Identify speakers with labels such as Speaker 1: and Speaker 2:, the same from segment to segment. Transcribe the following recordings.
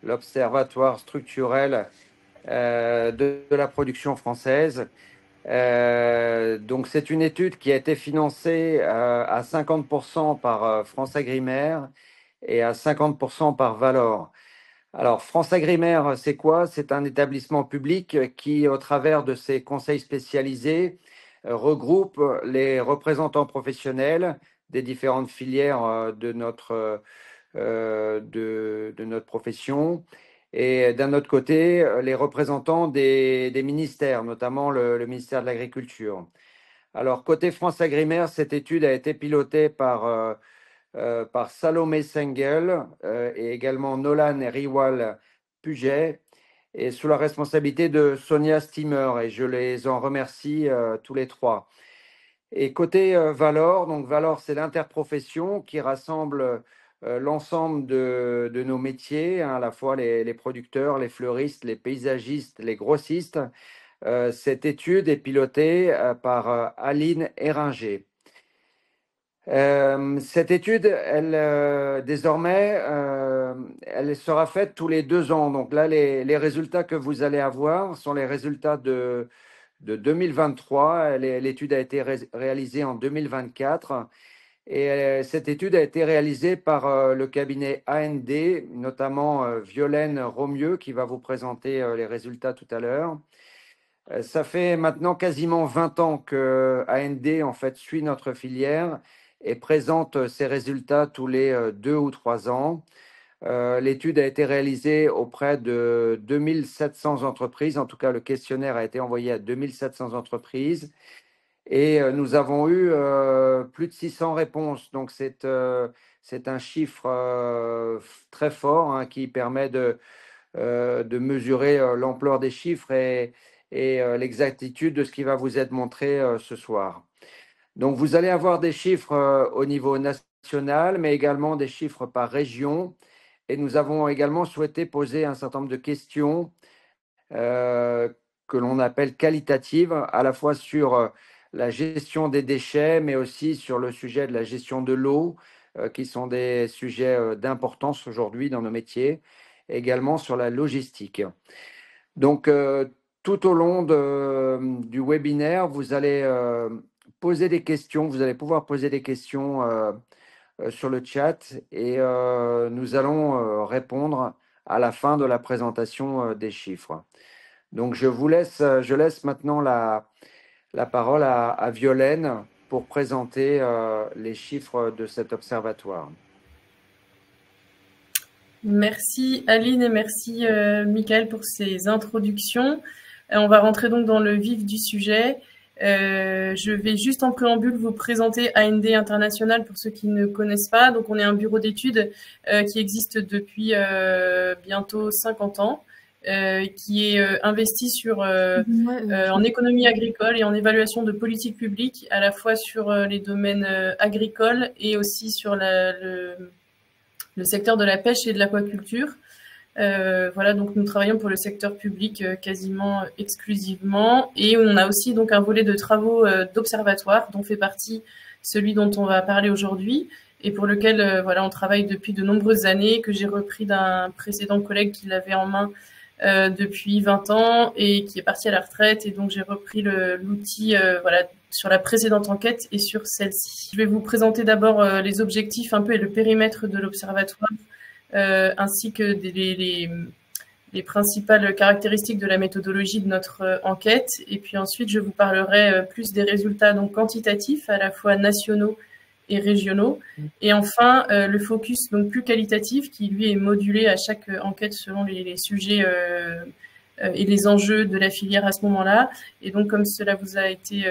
Speaker 1: l'Observatoire structurel de la production française. Donc c'est une étude qui a été financée à 50% par FranceAgriMer et à 50% par Valor. Alors FranceAgriMer, c'est quoi? C'est un établissement public qui, au travers de ses conseils spécialisés, regroupe les représentants professionnels des différentes filières de notre profession. Et d'un autre côté, les représentants des ministères, notamment le ministère de l'Agriculture. Alors, côté FranceAgriMer, cette étude a été pilotée par Salomé Sengel et également Nolan et Riwal Puget, et sous la responsabilité de Sonia Steamer, et je les en remercie tous les trois. Et côté Valor, donc Valor, c'est l'interprofession qui rassemble l'ensemble de nos métiers, hein, à la fois les producteurs, les fleuristes, les paysagistes, les grossistes. Cette étude est pilotée par Aline Héringer. Cette étude, désormais, elle sera faite tous les 2 ans. Donc là, les résultats que vous allez avoir sont les résultats de 2023. L'étude a été réalisée en 2024. Et cette étude a été réalisée par le cabinet AND, notamment Violaine Romieux, qui va vous présenter les résultats tout à l'heure. Ça fait maintenant quasiment 20 ans que AND en fait, suit notre filière et présente ses résultats tous les 2 ou 3 ans. L'étude a été réalisée auprès de 2700 entreprises. En tout cas, le questionnaire a été envoyé à 2700 entreprises. Et nous avons eu plus de 600 réponses. Donc, c'est un chiffre très fort, hein, qui permet de mesurer l'ampleur des chiffres et l'exactitude de ce qui va vous être montré ce soir. Donc, vous allez avoir des chiffres au niveau national, mais également des chiffres par région. Et nous avons également souhaité poser un certain nombre de questions que l'on appelle qualitatives, à la fois sur la gestion des déchets, mais aussi sur le sujet de la gestion de l'eau, qui sont des sujets d'importance aujourd'hui dans nos métiers, également sur la logistique. Donc, tout au long du webinaire, vous allez poser des questions, vous allez pouvoir poser des questions sur le chat et nous allons répondre à la fin de la présentation des chiffres. Donc, je laisse maintenant la parole à Violaine pour présenter les chiffres de cet observatoire.
Speaker 2: Merci Aline et merci Michael pour ces introductions. On va rentrer donc dans le vif du sujet. Je vais juste en préambule vous présenter AND International pour ceux qui ne connaissent pas. Donc on est un bureau d'études qui existe depuis bientôt 50 ans. Qui est investi en économie agricole et en évaluation de politique publique, à la fois sur les domaines agricoles et aussi sur le secteur de la pêche et de l'aquaculture. Voilà, donc nous travaillons pour le secteur public quasiment exclusivement, et on a aussi donc un volet de travaux d'observatoire dont fait partie celui dont on va parler aujourd'hui, et pour lequel voilà, on travaille depuis de nombreuses années, que j'ai repris d'un précédent collègue qui l'avait en main depuis 20 ans et qui est parti à la retraite, et donc j'ai repris l'outil voilà, sur la précédente enquête et sur celle-ci. Je vais vous présenter d'abord les objectifs un peu et le périmètre de l'observatoire, ainsi que les principales caractéristiques de la méthodologie de notre enquête. Et puis ensuite, je vous parlerai plus des résultats donc quantitatifs, à la fois nationaux et régionaux. Et enfin, le focus donc plus qualitatif, qui lui est modulé à chaque enquête selon les sujets et les enjeux de la filière à ce moment-là. Et donc, comme cela vous a été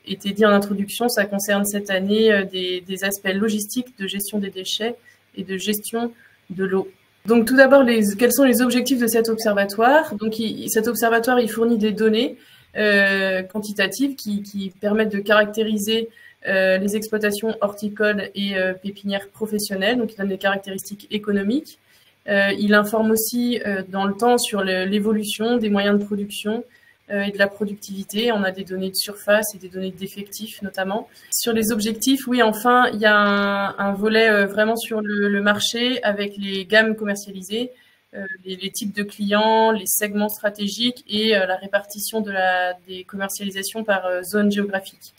Speaker 2: dit en introduction, ça concerne cette année des aspects logistiques, de gestion des déchets et de gestion de l'eau. Donc, tout d'abord, quels sont les objectifs de cet observatoire? Donc, cet observatoire, il fournit des données quantitatives qui permettent de caractériser les exploitations horticoles et pépinières professionnelles, donc il donne des caractéristiques économiques. Il informe aussi dans le temps sur l'évolution des moyens de production, et de la productivité. On a des données de surface et des données d'effectifs notamment. Sur les objectifs, oui, enfin, il y a un volet vraiment sur le marché avec les gammes commercialisées, les types de clients, les segments stratégiques et la répartition des commercialisations par zone géographique.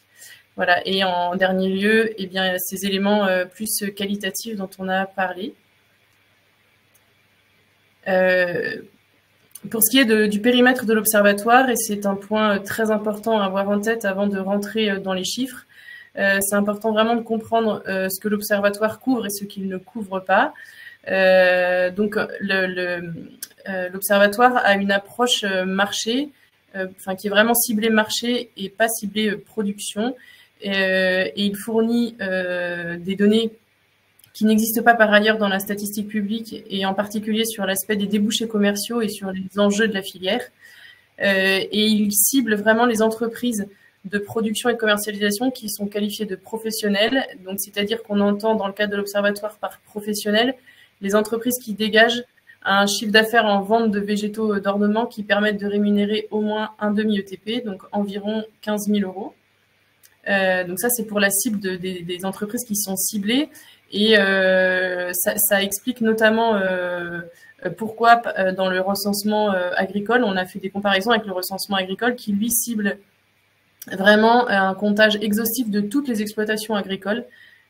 Speaker 2: Voilà. Et en dernier lieu, eh bien, ces éléments plus qualitatifs dont on a parlé. Pour ce qui est du périmètre de l'observatoire, et c'est un point très important à avoir en tête avant de rentrer dans les chiffres, c'est important vraiment de comprendre ce que l'observatoire couvre et ce qu'il ne couvre pas. Donc, l'observatoire a une approche marché, qui est vraiment ciblée marché et pas ciblée production. Et il fournit des données qui n'existent pas par ailleurs dans la statistique publique, et en particulier sur l'aspect des débouchés commerciaux et sur les enjeux de la filière. Et il cible vraiment les entreprises de production et de commercialisation qui sont qualifiées de professionnelles. Donc, c'est-à-dire qu'on entend dans le cadre de l'observatoire par professionnels les entreprises qui dégagent un chiffre d'affaires en vente de végétaux d'ornement qui permettent de rémunérer au moins un demi-ETP, donc environ 15 000 euros. Donc ça, c'est pour la cible des entreprises qui sont ciblées. Et ça explique notamment pourquoi dans le recensement agricole, on a fait des comparaisons avec le recensement agricole qui, lui, cible vraiment un comptage exhaustif de toutes les exploitations agricoles,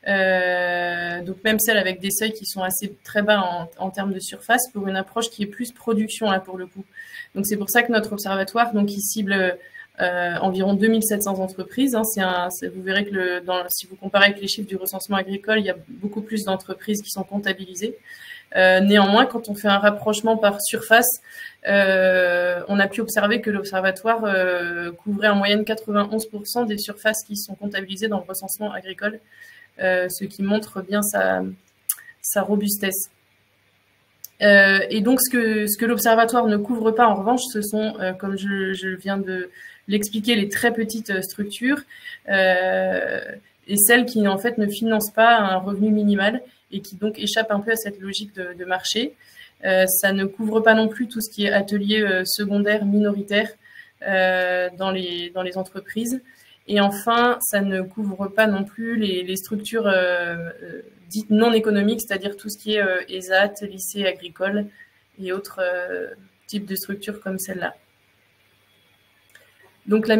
Speaker 2: donc même celles avec des seuils qui sont très bas en termes de surface, pour une approche qui est plus production là pour le coup. Donc c'est pour ça que notre observatoire, donc, il cible environ 2700 entreprises. Vous verrez que si vous comparez avec les chiffres du recensement agricole, il y a beaucoup plus d'entreprises qui sont comptabilisées. Néanmoins, quand on fait un rapprochement par surface, on a pu observer que l'observatoire couvrait en moyenne 91% des surfaces qui sont comptabilisées dans le recensement agricole, ce qui montre bien sa robustesse. Et donc, ce que l'observatoire ne couvre pas, en revanche, ce sont, comme je viens de l'expliquer, les très petites structures et celles qui, en fait, ne financent pas un revenu minimal et qui, donc, échappent un peu à cette logique de marché. Ça ne couvre pas non plus tout ce qui est atelier secondaire minoritaire dans les entreprises. Et enfin, ça ne couvre pas non plus les structures dites non économiques, c'est-à-dire tout ce qui est ESAT, lycée agricole et autres types de structures comme celle-là. Donc la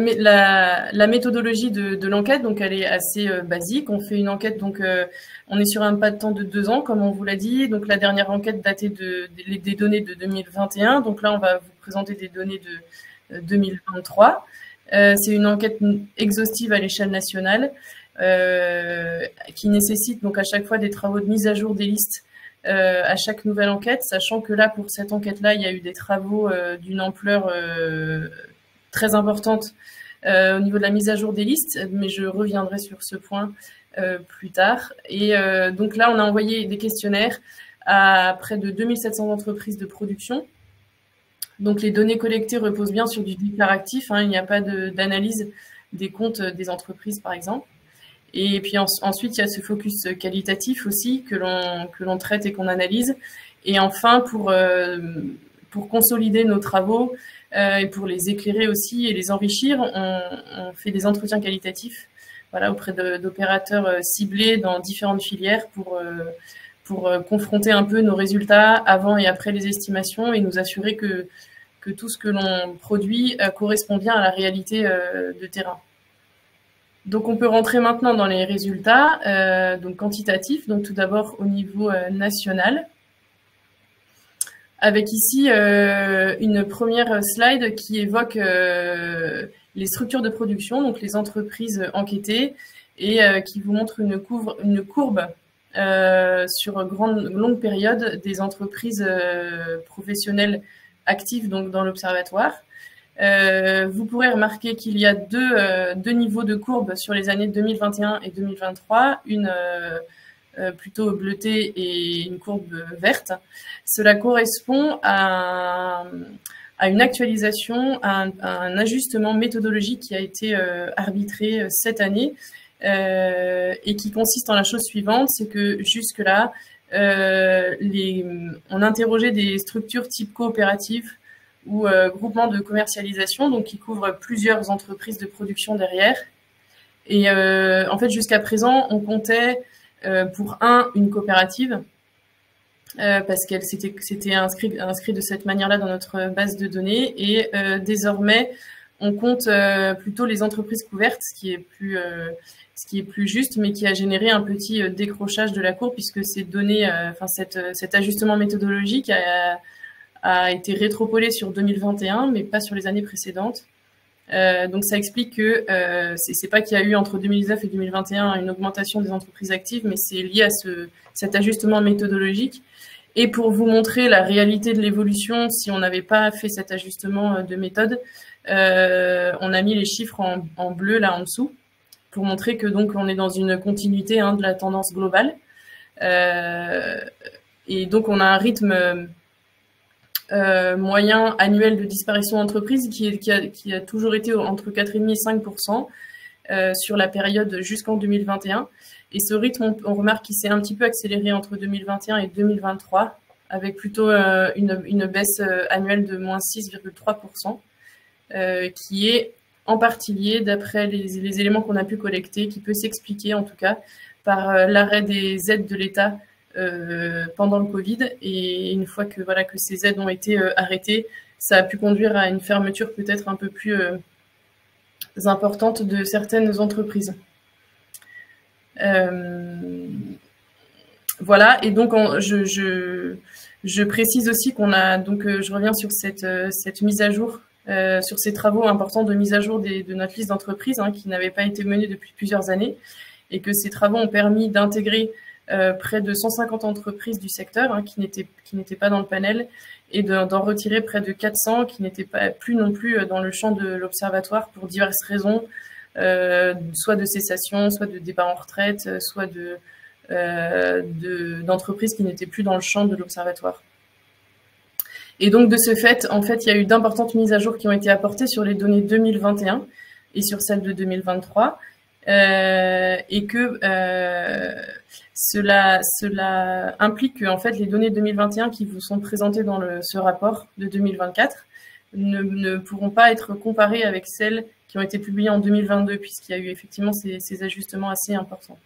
Speaker 2: méthodologie de l'enquête, donc elle est assez basique. On fait une enquête, donc on est sur un pas de temps de 2 ans, comme on vous l'a dit. Donc la dernière enquête datait des données de 2021. Donc là, on va vous présenter des données de 2023. C'est une enquête exhaustive à l'échelle nationale qui nécessite donc à chaque fois des travaux de mise à jour des listes à chaque nouvelle enquête, sachant que là, pour cette enquête-là, il y a eu des travaux d'une ampleur très importante au niveau de la mise à jour des listes, mais je reviendrai sur ce point plus tard. Et donc là, on a envoyé des questionnaires à près de 2700 entreprises de production. Donc, les données collectées reposent bien sur du déclaratif. Il n'y a pas d'analyse des comptes des entreprises, par exemple. Et puis ensuite, il y a ce focus qualitatif aussi que l'on traite et qu'on analyse. Et enfin, pour consolider nos travaux et pour les éclairer aussi et les enrichir, on fait des entretiens qualitatifs, voilà, auprès d'opérateurs ciblés dans différentes filières pour confronter un peu nos résultats avant et après les estimations et nous assurer que tout ce que l'on produit correspond bien à la réalité de terrain. Donc, on peut rentrer maintenant dans les résultats donc quantitatifs. Donc, tout d'abord au niveau national, avec ici une première slide qui évoque les structures de production, donc les entreprises enquêtées, et qui vous montre une courbe sur longue période des entreprises professionnelles actives donc dans l'observatoire. Vous pourrez remarquer qu'il y a deux niveaux de courbes sur les années 2021 et 2023, une plutôt bleutée et une courbe verte. Cela correspond à une actualisation, à un ajustement méthodologique qui a été arbitré cette année et qui consiste en la chose suivante, c'est que jusque-là, on interrogeait des structures type coopératives ou groupement de commercialisation, donc qui couvre plusieurs entreprises de production derrière. Et en fait, jusqu'à présent, on comptait pour une coopérative, parce qu'elle s'était inscrit de cette manière-là dans notre base de données. Et désormais, on compte plutôt les entreprises couvertes, ce qui est plus juste, mais qui a généré un petit décrochage de la courbe, puisque ces données, cet ajustement méthodologique a été rétropolé sur 2021, mais pas sur les années précédentes. Donc ça explique que c'est pas qu'il y a eu entre 2019 et 2021 une augmentation des entreprises actives, mais c'est lié à cet ajustement méthodologique. Et pour vous montrer la réalité de l'évolution, si on n'avait pas fait cet ajustement de méthode, on a mis les chiffres en bleu là en dessous pour montrer que donc on est dans une continuité de la tendance globale. Et donc on a un rythme moyen annuel de disparition d'entreprises qui a toujours été entre 4,5 et 5% sur la période jusqu'en 2021. Et ce rythme, on remarque qu'il s'est un petit peu accéléré entre 2021 et 2023, avec plutôt une baisse annuelle de moins 6,3%, qui est en partie liée, d'après les éléments qu'on a pu collecter, qui peut s'expliquer en tout cas par l'arrêt des aides de l'État pendant le Covid. Et une fois que ces aides ont été arrêtées, ça a pu conduire à une fermeture peut-être un peu plus importante de certaines entreprises. Voilà, et donc je précise aussi qu'on a, donc je reviens sur cette mise à jour, sur ces travaux importants de mise à jour de notre liste d'entreprises qui n'avaient pas été menés depuis plusieurs années, et que ces travaux ont permis d'intégrer près de 150 entreprises du secteur qui n'étaient pas dans le panel, et d'en retirer près de 400 qui n'étaient plus non plus dans le champ de l'observatoire pour diverses raisons, soit de cessation, soit de départ en retraite, soit d'entreprises qui n'étaient plus dans le champ de l'observatoire. Et donc de ce fait, en fait, il y a eu d'importantes mises à jour qui ont été apportées sur les données 2021 et sur celles de 2023, et que cela implique que en fait les données 2021 qui vous sont présentées dans ce rapport de 2024 ne pourront pas être comparées avec celles qui ont été publiées en 2022, puisqu'il y a eu effectivement ces ajustements assez importants.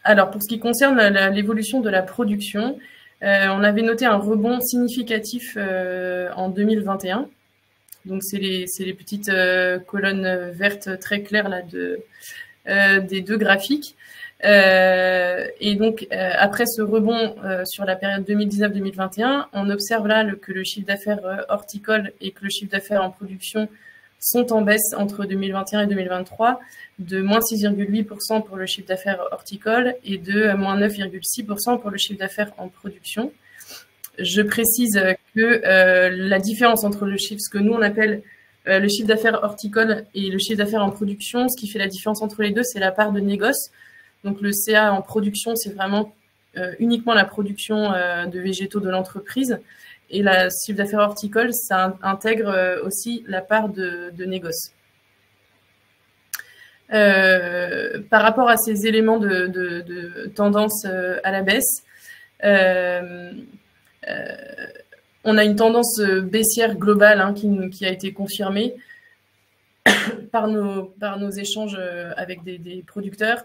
Speaker 2: Alors, pour ce qui concerne l'évolution de la production, on avait noté un rebond significatif en 2021. Donc, c'est les petites colonnes vertes très claires là des deux graphiques. Et donc, après ce rebond sur la période 2019-2021, on observe là que le chiffre d'affaires horticole et que le chiffre d'affaires en production sont en baisse entre 2021 et 2023, de moins 6,8% pour le chiffre d'affaires horticole et de moins 9,6% pour le chiffre d'affaires en production. Je précise que la différence entre ce que nous on appelle le chiffre d'affaires horticole et le chiffre d'affaires en production, ce qui fait la différence entre les deux, c'est la part de négoce. Donc le CA en production, c'est vraiment uniquement la production de végétaux de l'entreprise. Et le chiffre d'affaires horticole, ça intègre aussi la part de négoce. Par rapport à ces éléments de tendance à la baisse, on a une tendance baissière globale qui a été confirmée par nos échanges avec des producteurs.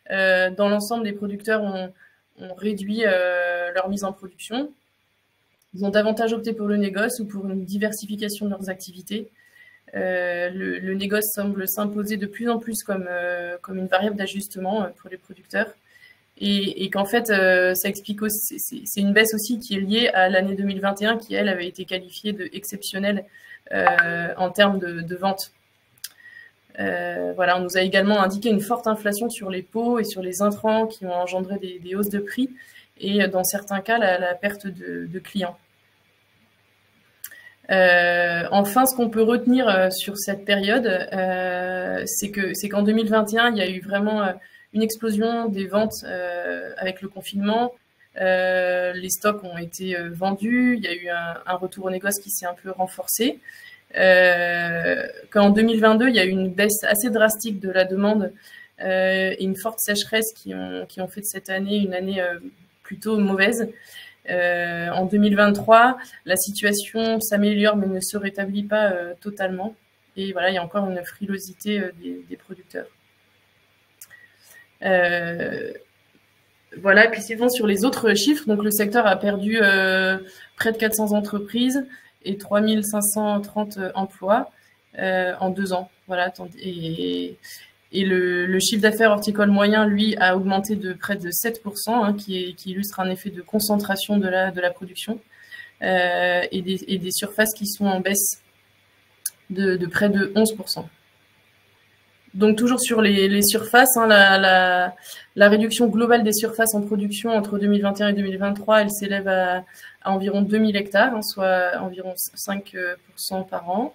Speaker 2: Dans l'ensemble, les producteurs ont réduit leur mise en production. Ils ont davantage opté pour le négoce ou pour une diversification de leurs activités. Le négoce semble s'imposer de plus en plus comme une variable d'ajustement pour les producteurs. Et qu'en fait, ça explique aussi, c'est une baisse aussi qui est liée à l'année 2021 qui, elle, avait été qualifiée d'exceptionnelle en termes de vente. Voilà, on nous a également indiqué une forte inflation sur les pots et sur les intrants qui ont engendré des hausses de prix et dans certains cas la perte de clients. Enfin, ce qu'on peut retenir sur cette période, c'est qu'en 2021, il y a eu vraiment une explosion des ventes avec le confinement. Les stocks ont été vendus, il y a eu un retour au négoce qui s'est un peu renforcé. Qu'en 2022, il y a eu une baisse assez drastique de la demande et une forte sécheresse qui ont fait de cette année une année plutôt mauvaise. En 2023, la situation s'améliore mais ne se rétablit pas totalement. Et voilà, il y a encore une frilosité des producteurs. Voilà, et puis sinon sur les autres chiffres, donc le secteur a perdu près de 400 entreprises et 3530 emplois en 2 ans. Voilà, et le chiffre d'affaires horticole moyen, lui, a augmenté de près de 7%, hein, qui illustre un effet de concentration de la production, et des surfaces qui sont en baisse de près de 11%. Donc toujours sur les surfaces, hein, la réduction globale des surfaces en production entre 2021 et 2023, elle s'élève à environ 2000 hectares, hein, soit environ 5% par an.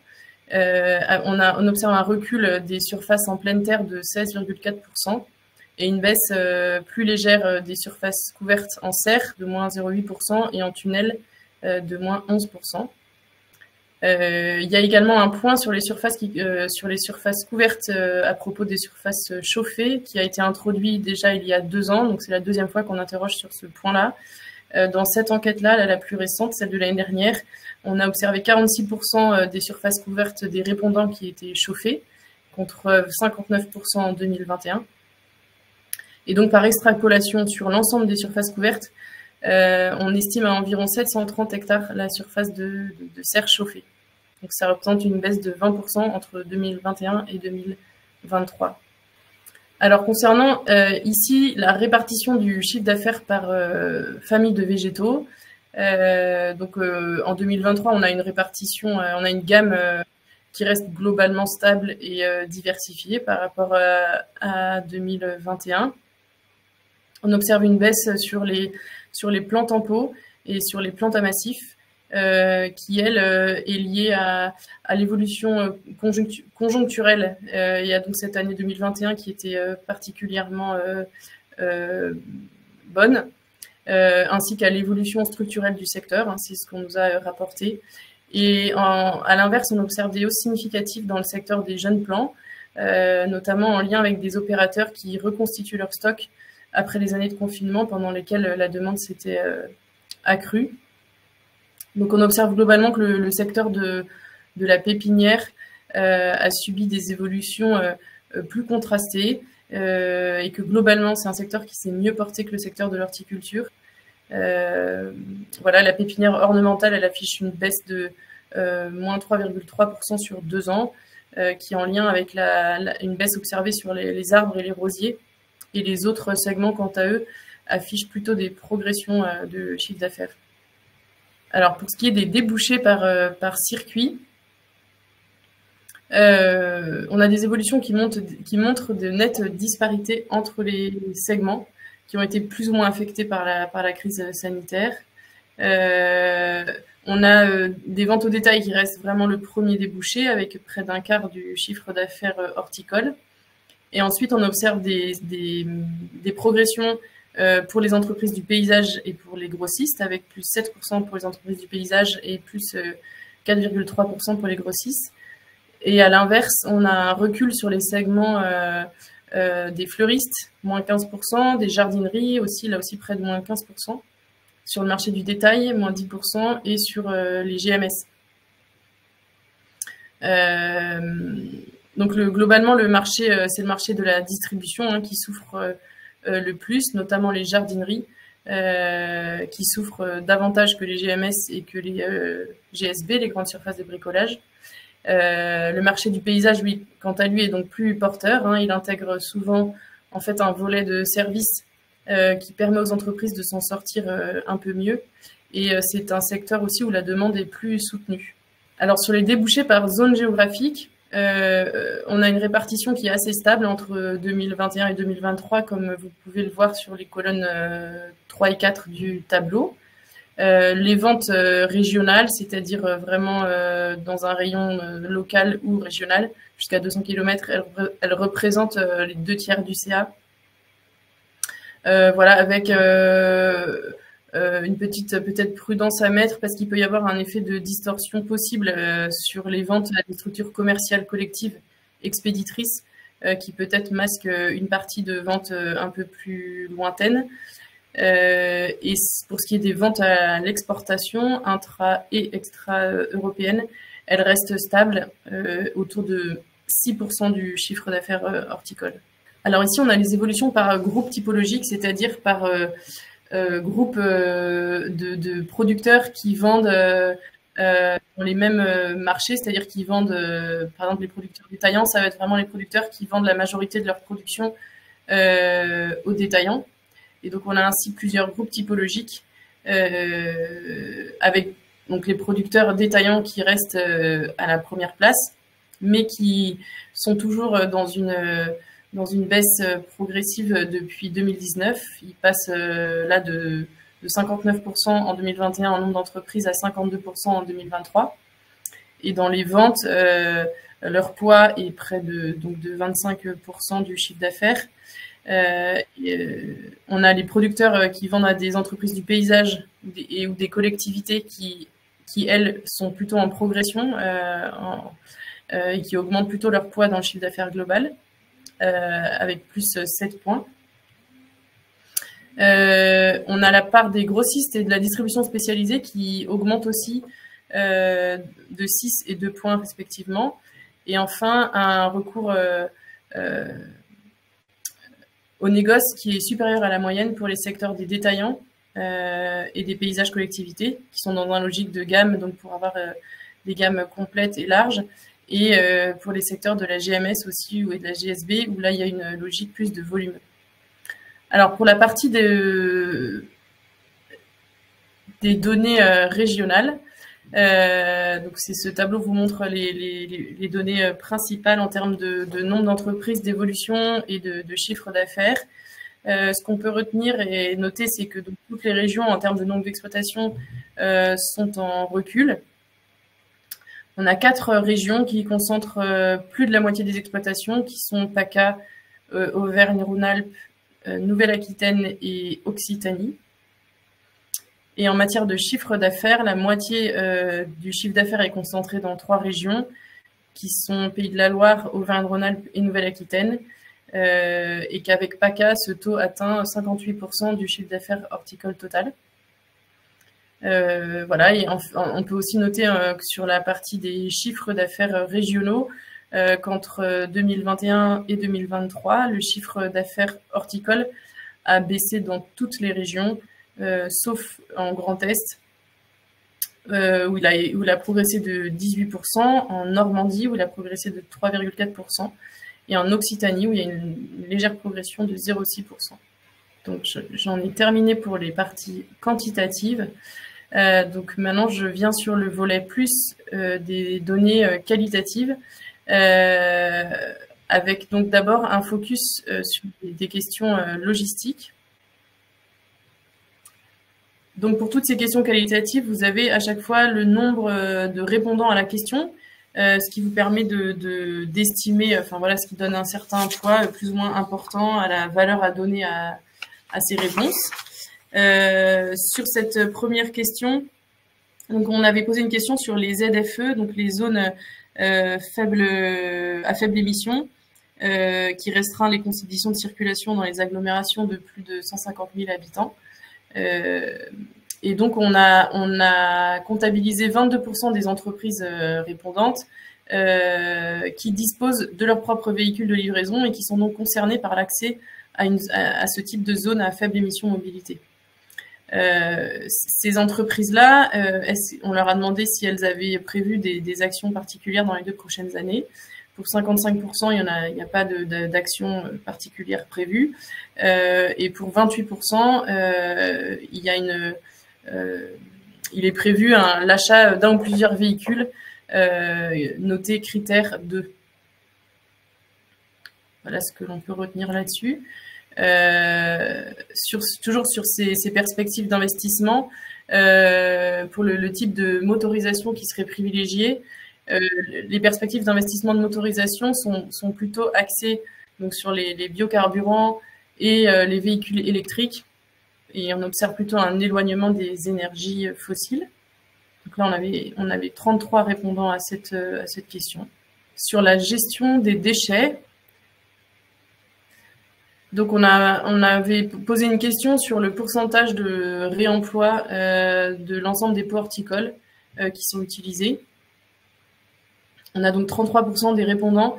Speaker 2: On observe un recul des surfaces en pleine terre de 16,4% et une baisse plus légère des surfaces couvertes en serre de moins 0,8% et en tunnel de moins 11%. Il y a également un point sur les surfaces couvertes à propos des surfaces chauffées qui a été introduit déjà il y a 2 ans. Donc c'est la deuxième fois qu'on interroge sur ce point-là. Dans cette enquête-là, la plus récente, celle de l'année dernière, on a observé 46% des surfaces couvertes des répondants qui étaient chauffées, contre 59% en 2021. Et donc par extrapolation sur l'ensemble des surfaces couvertes, on estime à environ 730 hectares la surface de serre chauffée. Donc ça représente une baisse de 20% entre 2021 et 2023. Alors concernant ici la répartition du chiffre d'affaires par famille de végétaux, donc en 2023 on a une répartition, on a une gamme qui reste globalement stable et diversifiée par rapport à 2021. On observe une baisse sur les plantes en pot et sur les plantes à massif, qui, elle, est liée à l'évolution conjoncturelle. Il y a donc cette année 2021 qui était particulièrement bonne, ainsi qu'à l'évolution structurelle du secteur, hein, c'est ce qu'on nous a rapporté. Et à l'inverse, on observe des hausses significatives dans le secteur des jeunes plants, notamment en lien avec des opérateurs qui reconstituent leur stock après les années de confinement pendant lesquelles la demande s'était accrue. Donc on observe globalement que le secteur de la pépinière a subi des évolutions plus contrastées et que globalement c'est un secteur qui s'est mieux porté que le secteur de l'horticulture. Voilà, la pépinière ornementale, elle affiche une baisse de moins 3,3% sur 2 ans, qui est en lien avec une baisse observée sur les arbres et les rosiers. Et les autres segments, quant à eux, affichent plutôt des progressions de chiffre d'affaires. Alors, pour ce qui est des débouchés par circuit, on a des évolutions qui montrent de nettes disparités entre les segments qui ont été plus ou moins affectés par la crise sanitaire. On a des ventes au détail qui restent vraiment le premier débouché, avec près d'un quart du chiffre d'affaires horticole. Et ensuite, on observe des progressions pour les entreprises du paysage et pour les grossistes, avec plus 7% pour les entreprises du paysage et plus 4,3% pour les grossistes. Et à l'inverse, on a un recul sur les segments des fleuristes, moins 15%, des jardineries aussi, là aussi près de moins 15%, sur le marché du détail, moins 10%, et sur les GMS. Donc globalement, le marché, c'est le marché de la distribution, hein, qui souffre le plus, notamment les jardineries, qui souffrent davantage que les GMS et que les GSB, les grandes surfaces de bricolage. Le marché du paysage, lui, quant à lui, est donc plus porteur, hein. Il intègre souvent en fait un volet de services qui permet aux entreprises de s'en sortir un peu mieux. Et c'est un secteur aussi où la demande est plus soutenue. Alors sur les débouchés par zone géographique, on a une répartition qui est assez stable entre 2021 et 2023, comme vous pouvez le voir sur les colonnes 3 et 4 du tableau. Les ventes régionales, c'est-à-dire vraiment dans un rayon local ou régional, jusqu'à 200 km, elles représentent les 2/3 du CA. Voilà, avec une petite peut-être prudence à mettre, parce qu'il peut y avoir un effet de distorsion possible sur les ventes à des structures commerciales collectives expéditrices, qui peut-être masquent une partie de vente un peu plus lointaine. Et pour ce qui est des ventes à l'exportation, intra et extra-européenne, elles restent stables, autour de 6% du chiffre d'affaires horticole. Alors ici, on a les évolutions par groupe typologique, c'est-à-dire par groupe de producteurs qui vendent dans les mêmes marchés, c'est-à-dire qui vendent, par exemple, les producteurs détaillants, ça va être vraiment les producteurs qui vendent la majorité de leur production aux détaillants. Et donc, on a ainsi plusieurs groupes typologiques avec donc les producteurs détaillants qui restent à la première place, mais qui sont toujours dans une baisse progressive depuis 2019. Ils passent là de 59% en 2021 en nombre d'entreprises à 52% en 2023. Et dans les ventes, leur poids est près de 25% du chiffre d'affaires. On a les producteurs qui vendent à des entreprises du paysage ou des collectivités qui elles, sont plutôt en progression et qui augmentent plutôt leur poids dans le chiffre d'affaires global, avec plus 7 points. On a la part des grossistes et de la distribution spécialisée qui augmente aussi de 6 et 2 points respectivement. Et enfin, un recours au négoce qui est supérieur à la moyenne pour les secteurs des détaillants et des paysages collectivités, qui sont dans une logique de gamme, donc pour avoir des gammes complètes et larges, et pour les secteurs de la GMS aussi et de la GSB, où là, il y a une logique plus de volume. Alors, pour la partie des données régionales, donc ce tableau vous montre les données principales en termes de nombre d'entreprises, d'évolution et de chiffre d'affaires. Ce qu'on peut retenir et noter, c'est que donc, toutes les régions, en termes de nombre d'exploitations, sont en recul. On a 4 régions qui concentrent plus de la moitié des exploitations, qui sont PACA, Auvergne-Rhône-Alpes, Nouvelle-Aquitaine et Occitanie. Et en matière de chiffre d'affaires, la moitié du chiffre d'affaires est concentrée dans 3 régions, qui sont Pays de la Loire, Auvergne-Rhône-Alpes et Nouvelle-Aquitaine. Et qu'avec PACA, ce taux atteint 58% du chiffre d'affaires horticole total. Voilà, et on peut aussi noter que sur la partie des chiffres d'affaires régionaux, qu'entre 2021 et 2023, le chiffre d'affaires horticole a baissé dans toutes les régions, sauf en Grand Est, où il a progressé de 18%, en Normandie, où il a progressé de 3,4%, et en Occitanie, où il y a une légère progression de 0,6%. Donc, j'en ai terminé pour les parties quantitatives. Donc, maintenant, je viens sur le volet plus des données qualitatives, avec donc d'abord un focus sur des questions logistiques. Donc, pour toutes ces questions qualitatives, vous avez à chaque fois le nombre de répondants à la question, ce qui vous permet d'estimer, enfin voilà, ce qui donne un certain poids plus ou moins important à la valeur à donner à ces réponses. Sur cette première question, donc on avait posé une question sur les ZFE, donc les zones à faible émission, qui restreint les conditions de circulation dans les agglomérations de plus de 150 000 habitants. Et donc, on a comptabilisé 22% des entreprises répondantes qui disposent de leur propre véhicule de livraison et qui sont donc concernées par l'accès à ce type de zone à faible émission mobilité. Ces entreprises-là, on leur a demandé si elles avaient prévu des actions particulières dans les 2 prochaines années. Pour 55%, il n'y a pas d'action particulière prévue. Et pour 28%, il est prévu l'achat d'un ou plusieurs véhicules notés critère 2. Voilà ce que l'on peut retenir là-dessus. Toujours sur ces perspectives d'investissement, pour le type de motorisation qui serait privilégié, les perspectives d'investissement de motorisation sont plutôt axées donc, sur les biocarburants et les véhicules électriques. Et on observe plutôt un éloignement des énergies fossiles. Donc là, on avait 33 répondants à cette question. Sur la gestion des déchets, Donc, on avait posé une question sur le pourcentage de réemploi de l'ensemble des pots horticoles qui sont utilisés. On a donc 33% des répondants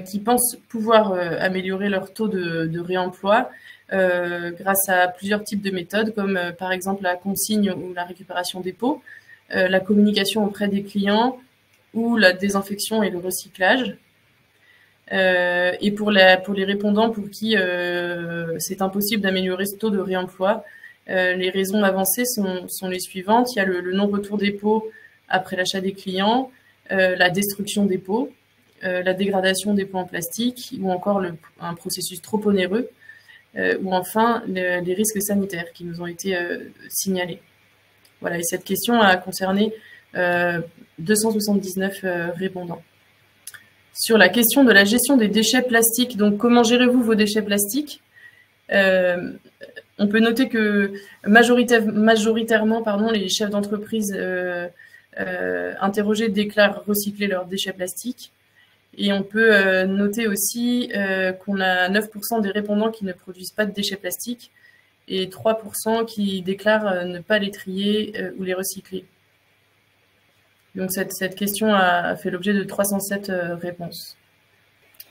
Speaker 2: qui pensent pouvoir améliorer leur taux de réemploi grâce à plusieurs types de méthodes, comme par exemple la consigne ou la récupération des pots, la communication auprès des clients ou la désinfection et le recyclage. Et pour les répondants pour qui c'est impossible d'améliorer ce taux de réemploi, les raisons avancées sont les suivantes. Il y a le non-retour des pots après l'achat des clients, la destruction des pots, la dégradation des pots en plastique, ou encore un processus trop onéreux, ou enfin les risques sanitaires qui nous ont été signalés. Voilà, et cette question a concerné 279 répondants. Sur la question de la gestion des déchets plastiques, donc comment gérez-vous vos déchets plastiques? On peut noter que majoritairement, les chefs d'entreprise interrogés déclarent recycler leurs déchets plastiques. Et on peut noter aussi qu'on a 9% des répondants qui ne produisent pas de déchets plastiques et 3% qui déclarent ne pas les trier ou les recycler. Donc cette question a fait l'objet de 307 réponses.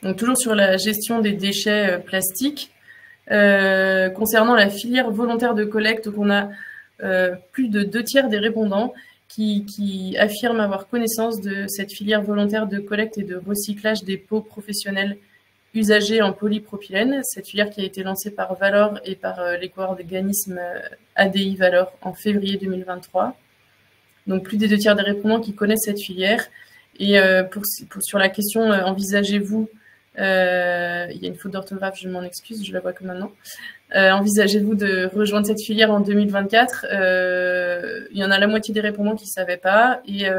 Speaker 2: Donc toujours sur la gestion des déchets plastiques, concernant la filière volontaire de collecte, on a plus de 2/3 des répondants qui affirment avoir connaissance de cette filière volontaire de collecte et de recyclage des pots professionnels usagés en polypropylène, cette filière qui a été lancée par Valor et par l'éco-organisme ADI Valor en février 2023. Donc plus des 2/3 des répondants qui connaissent cette filière. Et sur la question envisagez-vous, il y a une faute d'orthographe, je m'en excuse, je la vois que maintenant. Envisagez-vous de rejoindre cette filière en 2024? Il y en a la moitié des répondants qui ne savaient pas, et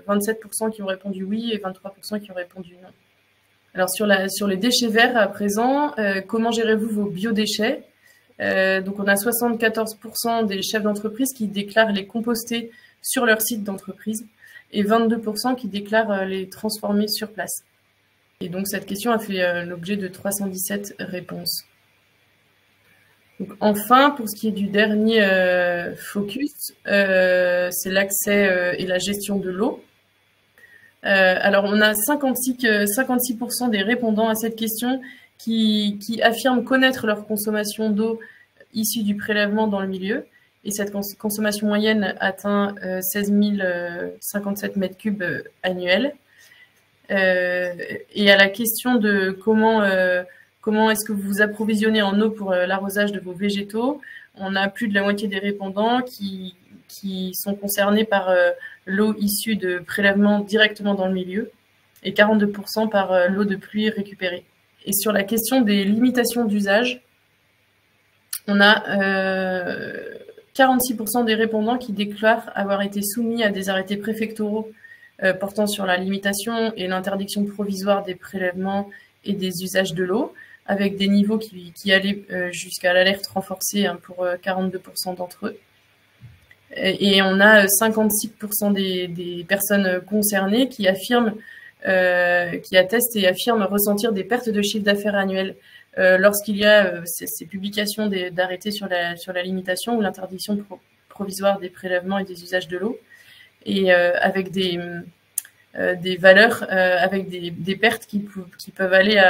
Speaker 2: 27% qui ont répondu oui et 23% qui ont répondu non. Alors sur les déchets verts à présent, comment gérez-vous vos biodéchets? Donc on a 74% des chefs d'entreprise qui déclarent les composter sur leur site d'entreprise et 22% qui déclarent les transformer sur place. Et donc cette question a fait l'objet de 317 réponses. Donc, enfin, pour ce qui est du dernier focus, c'est l'accès et la gestion de l'eau. Alors on a 56% des répondants à cette question qui affirment connaître leur consommation d'eau issue du prélèvement dans le milieu. Et cette consommation moyenne atteint 16 057 mètres cubes annuels. Et à la question de comment est-ce que vous vous approvisionnez en eau pour l'arrosage de vos végétaux, on a plus de la moitié des répondants qui sont concernés par l'eau issue de prélèvements directement dans le milieu et 42% par l'eau de pluie récupérée. Et sur la question des limitations d'usage, on a 46% des répondants qui déclarent avoir été soumis à des arrêtés préfectoraux portant sur la limitation et l'interdiction provisoire des prélèvements et des usages de l'eau, avec des niveaux qui allaient jusqu'à l'alerte renforcée pour 42% d'entre eux. Et on a 56% des personnes concernées qui affirment, qui attestent et affirment ressentir des pertes de chiffre d'affaires annuel lorsqu'il y a ces publications d'arrêtés sur la limitation ou l'interdiction provisoire des prélèvements et des usages de l'eau, et avec des valeurs, avec des pertes qui peuvent aller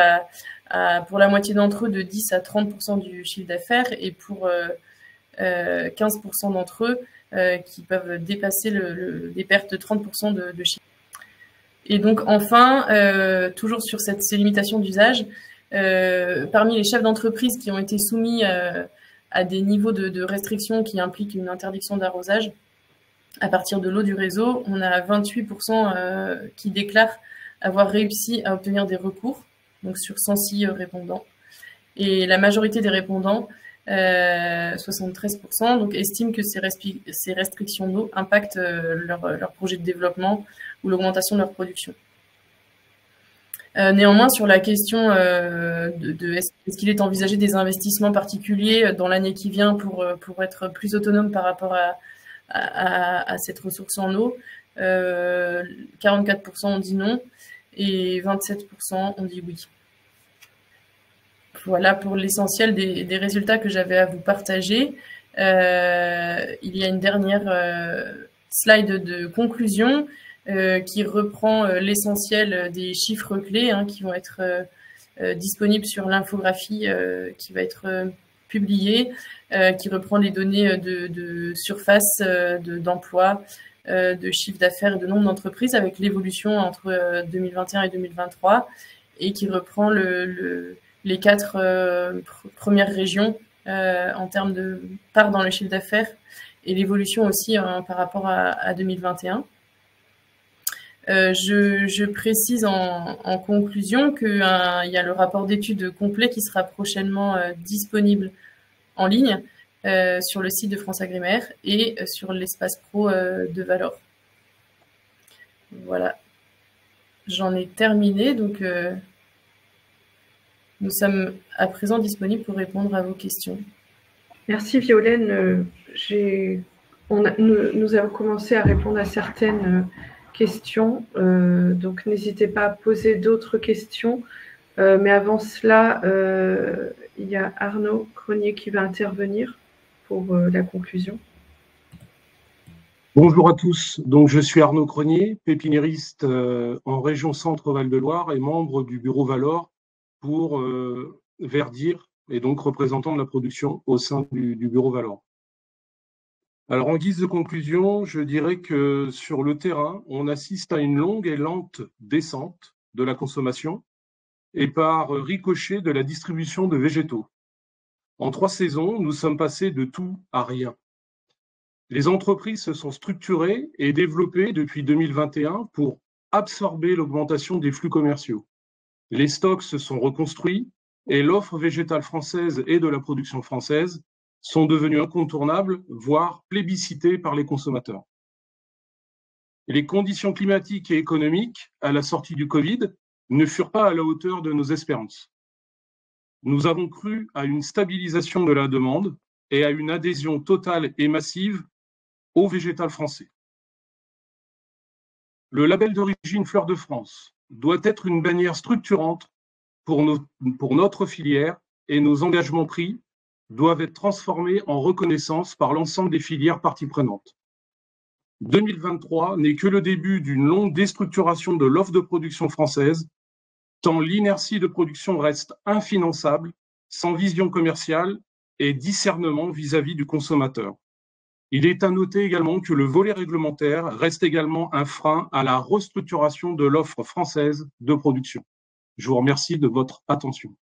Speaker 2: pour la moitié d'entre eux de 10 à 30% du chiffre d'affaires, et pour 15% d'entre eux qui peuvent dépasser des pertes de 30% de chiffre. Et donc enfin, toujours sur ces limitations d'usage, parmi les chefs d'entreprise qui ont été soumis à des niveaux de restriction qui impliquent une interdiction d'arrosage à partir de l'eau du réseau, on a 28% qui déclarent avoir réussi à obtenir des recours, donc sur 106 répondants. Et la majorité des répondants, 73%, donc estiment que ces restrictions d'eau impactent leur projet de développement ou l'augmentation de leur production. Néanmoins, sur la question est-ce qu'il est envisagé des investissements particuliers dans l'année qui vient pour être plus autonome par rapport à cette ressource en eau, 44% ont dit non et 27% ont dit oui. voilà pour l'essentiel des résultats que j'avais à vous partager. Il y a une dernière slide de conclusion qui reprend l'essentiel des chiffres clés qui vont être disponibles sur l'infographie qui va être publiée, qui reprend les données de surface, d'emploi, de chiffre d'affaires et de nombre d'entreprises avec l'évolution entre 2021 et 2023 et qui reprend les 4 premières régions en termes de part dans le chiffre d'affaires et l'évolution aussi par rapport à 2021. Je précise en conclusion qu'il y a le rapport d'études complet qui sera prochainement disponible en ligne sur le site de FranceAgriMer et sur l'espace pro de Valor. Voilà, j'en ai terminé, donc nous sommes à présent disponibles pour répondre à vos questions.
Speaker 3: Merci Violaine. Nous avons commencé à répondre à certaines questions, donc n'hésitez pas à poser d'autres questions. Mais avant cela, il y a Arnaud Cronier qui va intervenir pour la conclusion.
Speaker 4: Bonjour à tous, donc je suis Arnaud Cronier, pépiniériste en région Centre-Val de Loire et membre du bureau Valor pour Verdir et donc représentant de la production au sein du bureau Valor. Alors en guise de conclusion, je dirais que sur le terrain, on assiste à une longue et lente descente de la consommation et par ricochet de la distribution de végétaux. En 3 saisons, nous sommes passés de tout à rien. Les entreprises se sont structurées et développées depuis 2021 pour absorber l'augmentation des flux commerciaux. Les stocks se sont reconstruits et l'offre végétale française et de la production française sont devenues incontournables, voire plébiscitées par les consommateurs. Les conditions climatiques et économiques à la sortie du Covid ne furent pas à la hauteur de nos espérances. Nous avons cru à une stabilisation de la demande et à une adhésion totale et massive au végétal français. Le label d'origine Fleur de France doit être une bannière structurante pour notre filière et nos engagements pris doivent être transformés en reconnaissance par l'ensemble des filières parties prenantes. 2023 n'est que le début d'une longue déstructuration de l'offre de production française, tant l'inertie de production reste infinançable, sans vision commerciale et discernement vis-à-vis du consommateur. Il est à noter également que le volet réglementaire reste également un frein à la restructuration de l'offre française de production. Je vous remercie de votre attention.